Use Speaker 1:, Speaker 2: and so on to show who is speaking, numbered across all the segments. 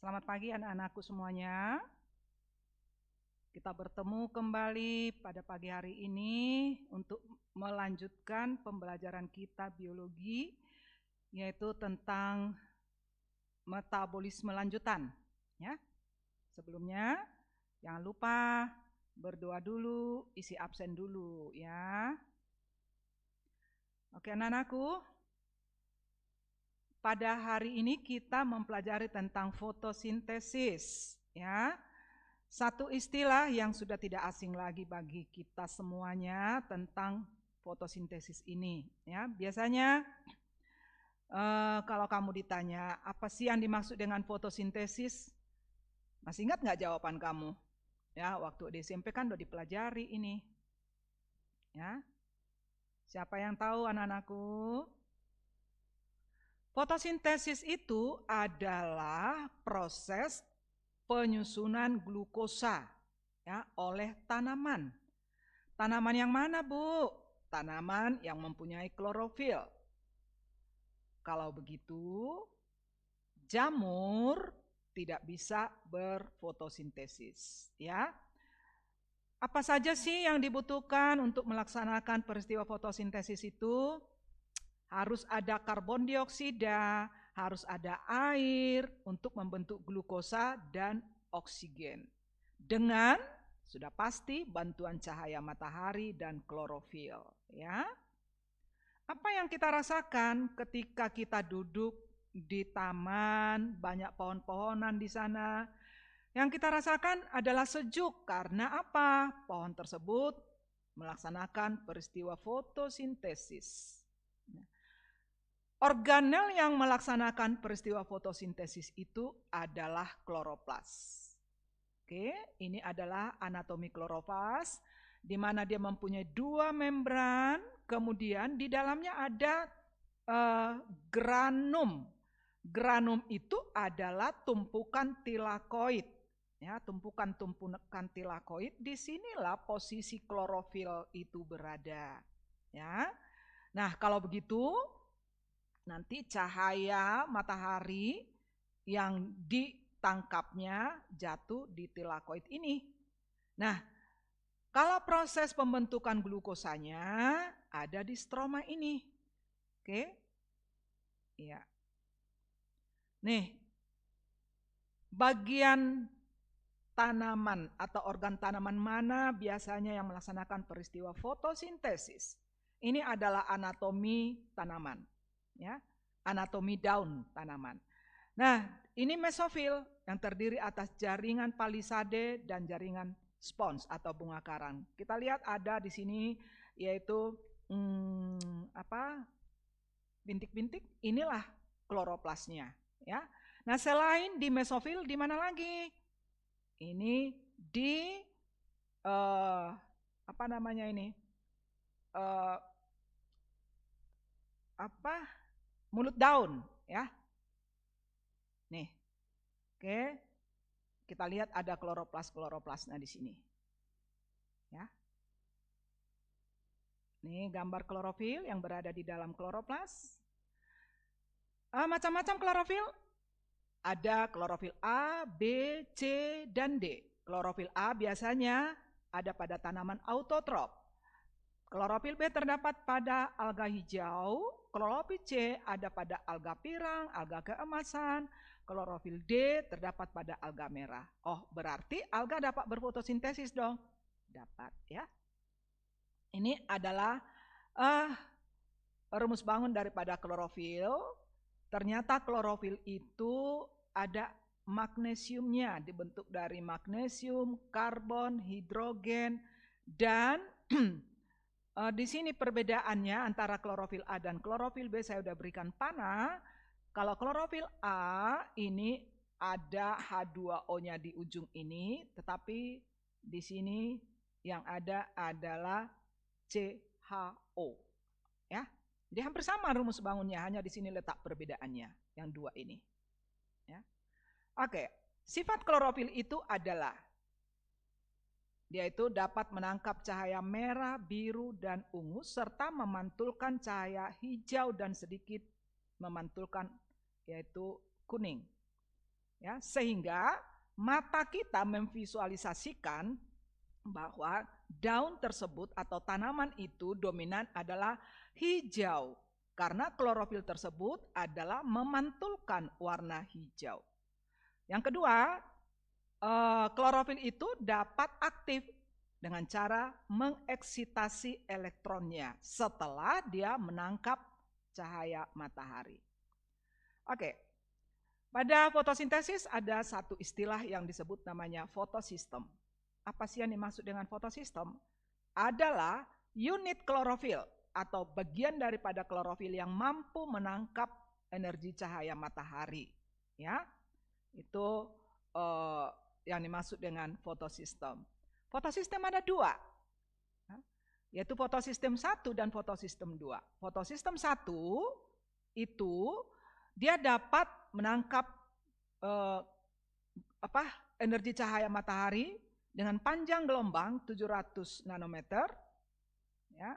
Speaker 1: Selamat pagi anak-anakku semuanya. Kita bertemu kembali pada pagi hari ini untuk melanjutkan pembelajaran kita biologi, yaitu tentang metabolisme lanjutan. Ya. Sebelumnya, jangan lupa berdoa dulu, isi absen dulu ya. Oke anak-anakku, pada hari ini kita mempelajari tentang fotosintesis ya. Satu istilah yang sudah tidak asing lagi bagi kita semuanya tentang fotosintesis ini ya. Biasanya kalau kamu ditanya apa sih yang dimaksud dengan fotosintesis, masih ingat nggak jawaban kamu? Ya, waktu di SMP kan udah dipelajari ini. Ya. Siapa yang tahu anak-anakku? Fotosintesis itu adalah proses penyusunan glukosa ya oleh tanaman. Tanaman yang mana, Bu? Tanaman yang mempunyai klorofil. Kalau begitu, jamur tidak bisa berfotosintesis, ya. Apa saja sih yang dibutuhkan untuk melaksanakan peristiwa fotosintesis itu? Harus ada karbon dioksida, harus ada air untuk membentuk glukosa dan oksigen. Dengan sudah pasti bantuan cahaya matahari dan klorofil, ya. Apa yang kita rasakan ketika kita duduk di taman, banyak pohon-pohonan di sana? Yang kita rasakan adalah sejuk karena apa? Pohon tersebut melaksanakan peristiwa fotosintesis. Organel yang melaksanakan peristiwa fotosintesis itu adalah kloroplas. Oke, ini adalah anatomi kloroplas, di mana dia mempunyai dua membran, kemudian di dalamnya ada granum. Granum itu adalah tumpukan tilakoid. Ya, tumpukan tilakoid, disinilah posisi klorofil itu berada. Ya, nah kalau begitu, nanti cahaya matahari yang ditangkapnya jatuh di tilakoid ini. Nah, kalau proses pembentukan glukosanya ada di stroma ini. Oke. Iya. Nih, bagian tanaman atau organ tanaman mana biasanya yang melaksanakan peristiwa fotosintesis? Ini adalah anatomi tanaman. Ya, anatomi daun tanaman. Nah, ini mesofil yang terdiri atas jaringan palisade dan jaringan spons atau bunga karang. Kita lihat ada di sini yaitu bintik-bintik. Inilah kloroplasnya, ya. Nah, selain di mesofil di mana lagi? Ini di apa namanya ini? Mulut daun, ya. Nih. Oke. Kita lihat ada kloroplasnya di sini. Ya. Nih gambar klorofil yang berada di dalam kloroplas. Macam-macam klorofil. Ada klorofil A, B, C, dan D. Klorofil A biasanya ada pada tanaman autotrop. Klorofil B terdapat pada alga hijau, klorofil C ada pada alga pirang, alga keemasan, klorofil D terdapat pada alga merah. Oh, berarti alga dapat berfotosintesis dong? Dapat ya. Ini adalah rumus bangun daripada klorofil. Ternyata klorofil itu ada magnesiumnya, dibentuk dari magnesium, karbon, hidrogen, dan di sini perbedaannya antara klorofil A dan klorofil B saya sudah berikan panah. Kalau klorofil A ini ada H2O-nya di ujung ini, tetapi di sini yang ada adalah CHO. Ya, jadi hampir sama rumus bangunnya, hanya di sini letak perbedaannya yang dua ini. Ya. Oke, sifat klorofil itu adalah yaitu dapat menangkap cahaya merah, biru, dan ungu, serta memantulkan cahaya hijau dan sedikit memantulkan yaitu kuning. Ya, sehingga mata kita memvisualisasikan bahwa daun tersebut atau tanaman itu dominan adalah hijau karena klorofil tersebut adalah memantulkan warna hijau. Yang kedua, klorofil itu dapat aktif dengan cara mengeksitasi elektronnya setelah dia menangkap cahaya matahari. Oke, pada fotosintesis ada satu istilah yang disebut namanya fotosistem. Apa sih yang dimaksud dengan fotosistem? Adalah unit klorofil atau bagian daripada klorofil yang mampu menangkap energi cahaya matahari. Ya, itu yang dimaksud dengan fotosistem. Fotosistem ada dua, yaitu fotosistem 1 dan fotosistem 2. Fotosistem 1 itu dia dapat menangkap energi cahaya matahari dengan panjang gelombang 700 nanometer ya,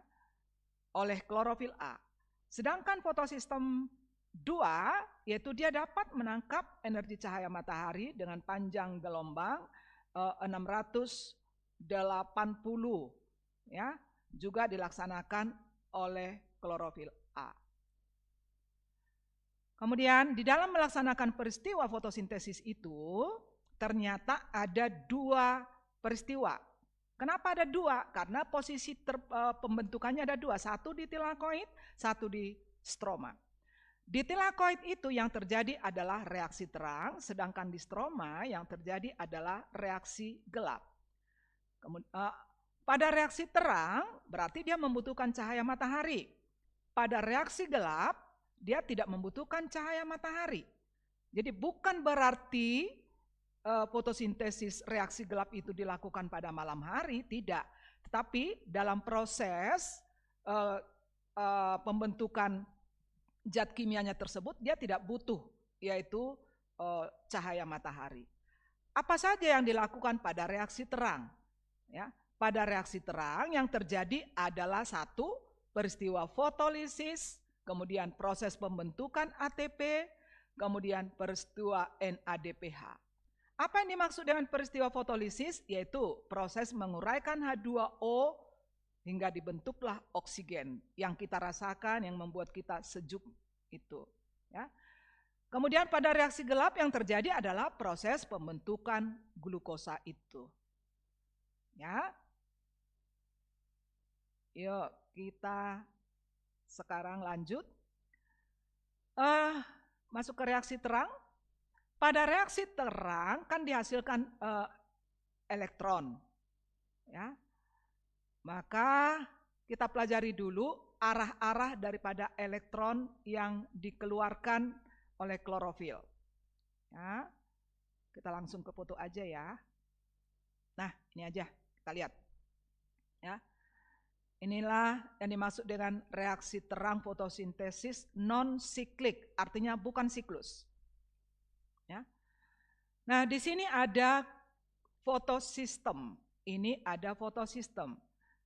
Speaker 1: oleh klorofil A. Sedangkan fotosistem 2 yaitu dia dapat menangkap energi cahaya matahari dengan panjang gelombang 680 ya, juga dilaksanakan oleh klorofil A. Kemudian di dalam melaksanakan peristiwa fotosintesis itu ternyata ada dua peristiwa. Kenapa ada dua? Karena posisi pembentukannya ada dua, satu di tilakoid, satu di stroma. Di tilakoid itu yang terjadi adalah reaksi terang, sedangkan di stroma yang terjadi adalah reaksi gelap. Pada reaksi terang berarti dia membutuhkan cahaya matahari. Pada reaksi gelap dia tidak membutuhkan cahaya matahari. Jadi bukan berarti fotosintesis reaksi gelap itu dilakukan pada malam hari, tidak. Tetapi dalam proses pembentukan zat kimianya tersebut dia tidak butuh, yaitu cahaya matahari. Apa saja yang dilakukan pada reaksi terang? Ya, pada reaksi terang yang terjadi adalah satu, peristiwa fotolisis, kemudian proses pembentukan ATP, kemudian peristiwa NADPH. Apa yang dimaksud dengan peristiwa fotolisis? Yaitu proses menguraikan H2O hingga dibentuklah oksigen yang kita rasakan, yang membuat kita sejuk itu. Ya. Kemudian pada reaksi gelap yang terjadi adalah proses pembentukan glukosa itu. Ya. Yuk kita sekarang lanjut. Masuk ke reaksi terang. Pada reaksi terang kan dihasilkan elektron. Ya. Maka kita pelajari dulu arah-arah daripada elektron yang dikeluarkan oleh klorofil. Ya. Kita langsung ke foto aja ya. Nah, ini aja kita lihat. Ya. Inilah yang dimaksud dengan reaksi terang fotosintesis non-siklik, artinya bukan siklus. Ya. Nah, di sini ada fotosistem. Ini ada fotosistem.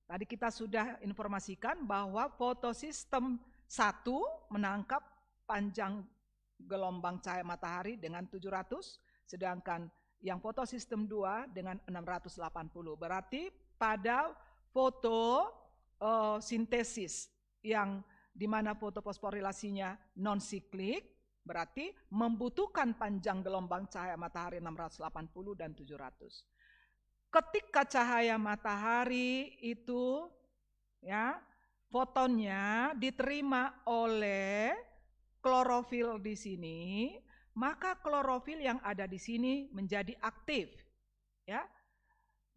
Speaker 1: Tadi kita sudah informasikan bahwa fotosistem 1 menangkap panjang gelombang cahaya matahari dengan 700, sedangkan yang fotosistem 2 dengan 680. Berarti pada fotosintesis yang dimana fotofosforilasinya non-siklik, berarti membutuhkan panjang gelombang cahaya matahari 680 dan 700. Ketika cahaya matahari itu ya fotonnya diterima oleh klorofil di sini, maka klorofil yang ada di sini menjadi aktif. Ya.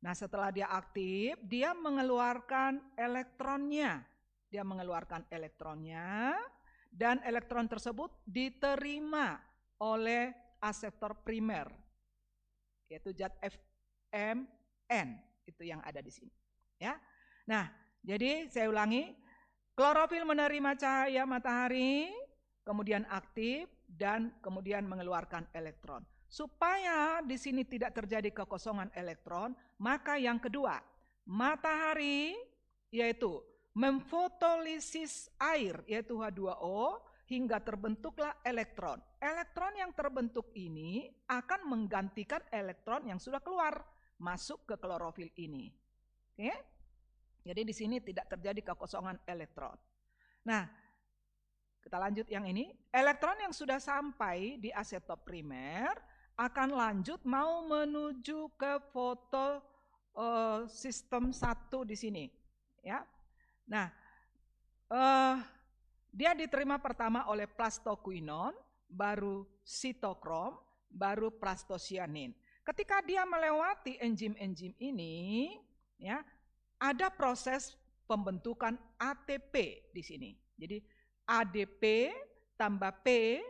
Speaker 1: Nah, setelah dia aktif, dia mengeluarkan elektronnya. Dia mengeluarkan elektronnya. Dan elektron tersebut diterima oleh aseptor primer, yaitu zat FMN, itu yang ada di sini. Ya, nah, jadi saya ulangi, klorofil menerima cahaya matahari, kemudian aktif dan kemudian mengeluarkan elektron. Supaya di sini tidak terjadi kekosongan elektron, maka yang kedua, matahari yaitu memfotolisis air yaitu H2O hingga terbentuklah elektron. Elektron yang terbentuk ini akan menggantikan elektron yang sudah keluar masuk ke klorofil ini. Oke? Jadi di sini tidak terjadi kekosongan elektron. Nah, kita lanjut yang ini. Elektron yang sudah sampai di asetop primer akan lanjut mau menuju ke foto sistem 1 di sini, ya. Nah, dia diterima pertama oleh plastoquinon, baru sitokrom, baru plastocyanin. Ketika dia melewati enzim-enzim ini, ya, ada proses pembentukan ATP di sini. Jadi ADP tambah P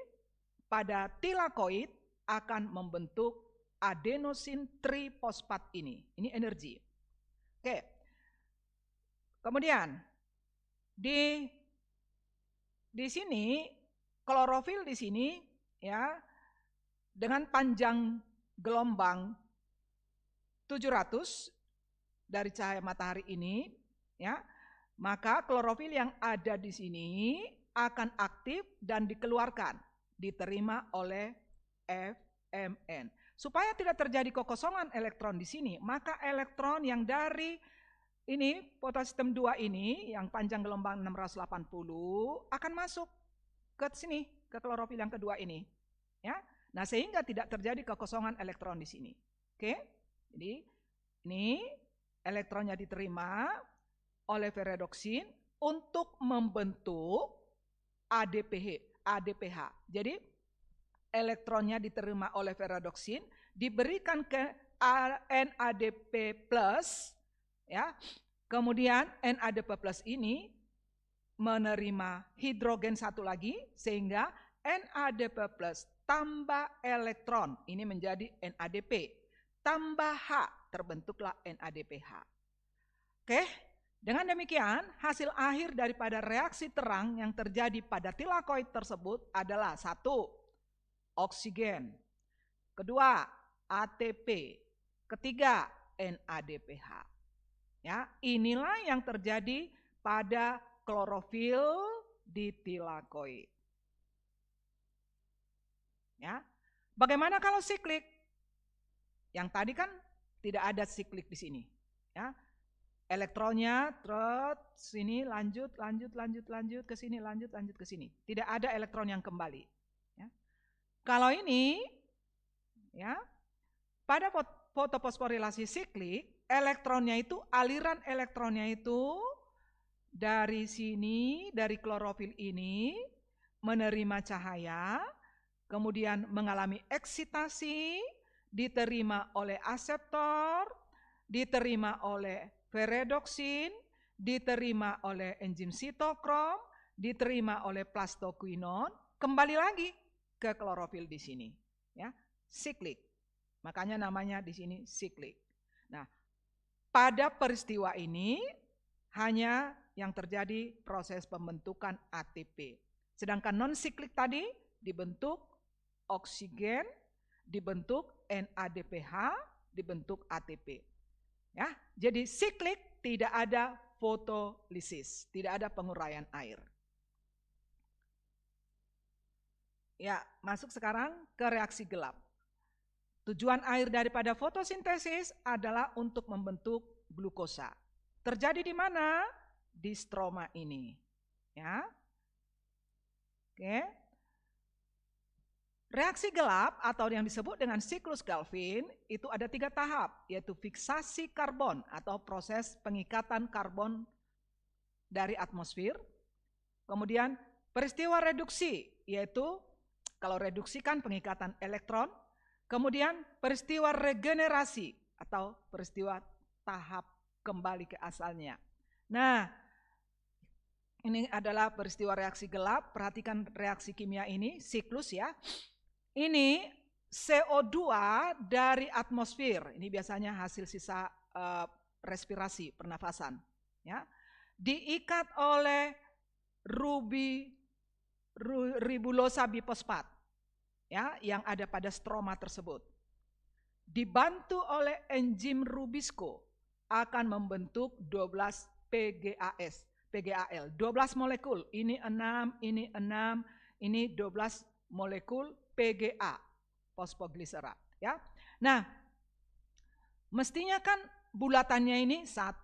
Speaker 1: pada tilakoid akan membentuk adenosin trifosfat ini. Ini energi. Oke. Kemudian di sini klorofil di sini, ya, dengan panjang gelombang 700 dari cahaya matahari ini, ya, maka klorofil yang ada di sini akan aktif dan dikeluarkan, diterima oleh FMN. Supaya tidak terjadi kekosongan elektron di sini, maka elektron yang dari ini fotosistem 2 ini yang panjang gelombang 680 akan masuk ke sini, ke klorofil yang kedua ini, ya. Nah, sehingga tidak terjadi kekosongan elektron di sini. Oke? Jadi ini elektronnya diterima oleh ferredoksin untuk membentuk ADPH. Jadi elektronnya diterima oleh ferredoksin, diberikan ke NADP+, ya. Kemudian NADP+ ini menerima hidrogen satu lagi, sehingga NADP+ tambah elektron, ini menjadi NADP, tambah H, terbentuklah NADPH. Oke, dengan demikian hasil akhir daripada reaksi terang yang terjadi pada tilakoid tersebut adalah 1. Oksigen, kedua ATP, ketiga NADPH. Ya, inilah yang terjadi pada klorofil di tilakoid. Ya, bagaimana kalau siklik? Yang tadi kan tidak ada siklik di sini. Ya, elektronnya sini lanjut ke sini, lanjut ke sini. Tidak ada elektron yang kembali. Ya. Kalau ini, ya, pada fotofosforilasi siklik, elektronnya itu, aliran elektronnya itu dari sini, dari klorofil ini menerima cahaya, kemudian mengalami eksitasi, diterima oleh aseptor, diterima oleh ferredoksin, diterima oleh enzim sitokrom, diterima oleh plastoquinon, kembali lagi ke klorofil di sini, ya, siklik. Makanya namanya di sini siklik. Nah, pada peristiwa ini hanya yang terjadi proses pembentukan ATP. Sedangkan non siklik tadi dibentuk oksigen, dibentuk NADPH, dibentuk ATP. Ya, jadi siklik tidak ada fotolisis, tidak ada penguraian air. Ya, masuk sekarang ke reaksi gelap. Tujuan air daripada fotosintesis adalah untuk membentuk glukosa. Terjadi di mana? Di stroma ini. Ya. Oke. Reaksi gelap atau yang disebut dengan siklus Calvin itu ada 3 tahap, yaitu fiksasi karbon atau proses pengikatan karbon dari atmosfer. Kemudian peristiwa reduksi, yaitu kalau reduksi kan pengikatan elektron. Kemudian peristiwa regenerasi atau peristiwa tahap kembali ke asalnya. Nah, ini adalah peristiwa reaksi gelap. Perhatikan reaksi kimia ini, siklus ya. Ini CO2 dari atmosfer. Ini biasanya hasil sisa respirasi, pernafasan. Ya, diikat oleh ribulosa bifosfat. Ya, yang ada pada stroma tersebut. Dibantu oleh enzim Rubisco akan membentuk 12 PGAL, 12 molekul. Ini 6, ini 6, ini 12 molekul PGA, fosfogliserat, ya. Nah, mestinya kan bulatannya ini 1,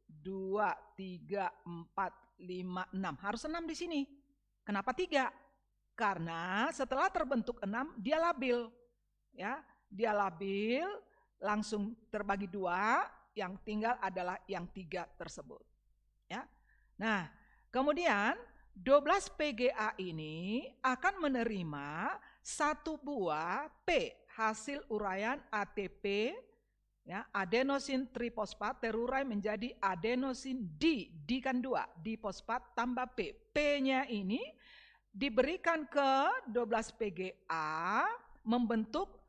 Speaker 1: 2, 3, 4, 5, 6. Harus 6 di sini. Kenapa 3? Karena setelah terbentuk 6 dia labil. Ya, dia labil langsung terbagi 2, yang tinggal adalah yang 3 tersebut. Ya. Nah, kemudian 12 PGA ini akan menerima 1 buah P, hasil uraian ATP, ya, adenosin trifosfat terurai menjadi adenosin D kan 2, difosfat tambah P. P-nya ini diberikan ke 12 PGA membentuk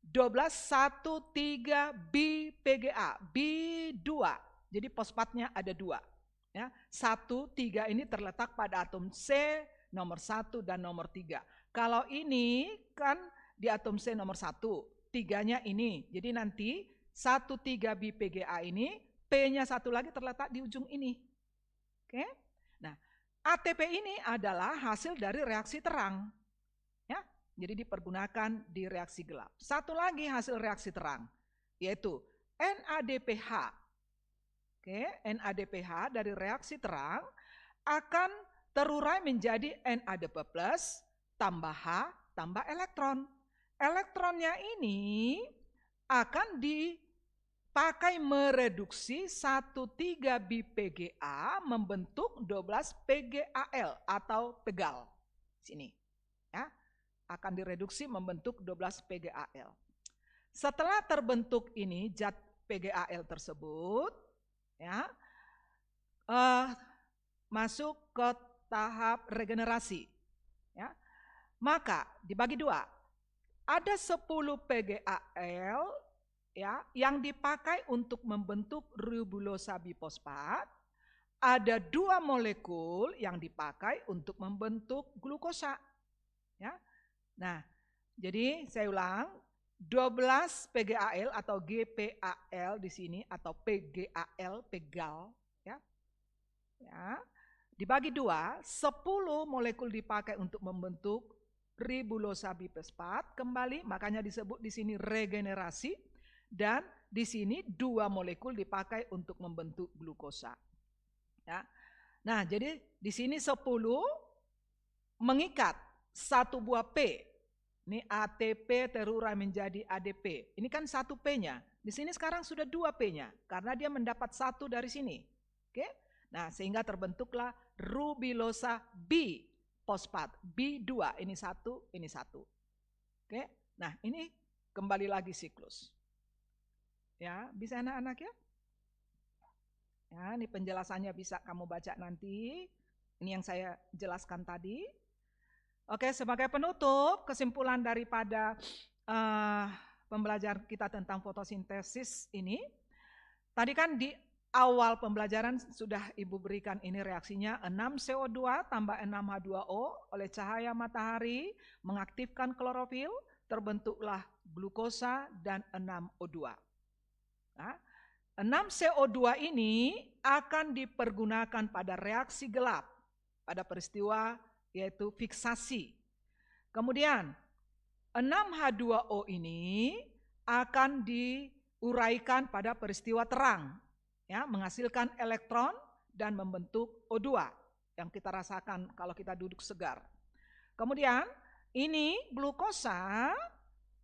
Speaker 1: 12,1,3 PGA, B2. Jadi fosfatnya ada 2. Ya, 1, 3 ini terletak pada atom C nomor 1 dan nomor 3. Kalau ini kan di atom C nomor 1, 3-nya ini. Jadi nanti 1,3 PGA ini, P-nya 1 lagi terletak di ujung ini. Oke. Nah, ATP ini adalah hasil dari reaksi terang. Ya, jadi dipergunakan di reaksi gelap. Satu lagi hasil reaksi terang, yaitu NADPH. Oke, NADPH dari reaksi terang akan terurai menjadi NADP+ tambah H tambah elektron. Elektronnya ini akan dipakai mereduksi 1,3-PGA membentuk 12 PGAL atau pegal. Sini. Ya, akan direduksi membentuk 12 PGAL. Setelah terbentuk ini zat PGAL tersebut, ya, masuk ke tahap regenerasi, ya, maka dibagi 2, ada 10 PGAL, ya, yang dipakai untuk membentuk ribulosa bifosfat, ada 2 molekul yang dipakai untuk membentuk glukosa, ya. Nah, jadi saya ulang, 12 PGAL atau GPAL di sini atau PGAL, pegal, ya. Ya. Dibagi 2, 10 molekul dipakai untuk membentuk ribulosa bifosfat kembali, makanya disebut di sini regenerasi, dan di sini 2 molekul dipakai untuk membentuk glukosa. Ya. Nah, jadi di sini 10 mengikat 1 buah P. Ini ATP terurai menjadi ADP. Ini kan 1 P-nya. Di sini sekarang sudah 2 P-nya karena dia mendapat 1 dari sini. Oke? Nah, sehingga terbentuklah rubilosa bifosfat. B2, ini 1, ini 1. Oke? Nah, ini kembali lagi siklus. Ya, bisa anak-anak ya? Ya, ini penjelasannya bisa kamu baca nanti. Ini yang saya jelaskan tadi. Oke, sebagai penutup, kesimpulan daripada pembelajaran kita tentang fotosintesis ini, tadi kan di awal pembelajaran sudah Ibu berikan ini reaksinya 6 CO2 tambah 6 H2O oleh cahaya matahari mengaktifkan klorofil, terbentuklah glukosa dan 6 O2. Nah, 6 CO2 ini akan dipergunakan pada reaksi gelap, pada peristiwa yaitu fiksasi. Kemudian 6H2O ini akan diuraikan pada peristiwa terang, ya, menghasilkan elektron dan membentuk O2 yang kita rasakan kalau kita duduk segar. Kemudian ini glukosa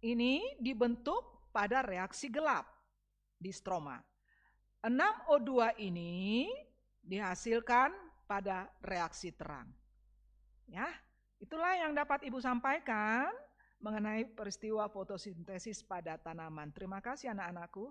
Speaker 1: ini dibentuk pada reaksi gelap di stroma. 6O2 ini dihasilkan pada reaksi terang. Ya, itulah yang dapat Ibu sampaikan mengenai peristiwa fotosintesis pada tanaman. Terima kasih anak-anakku.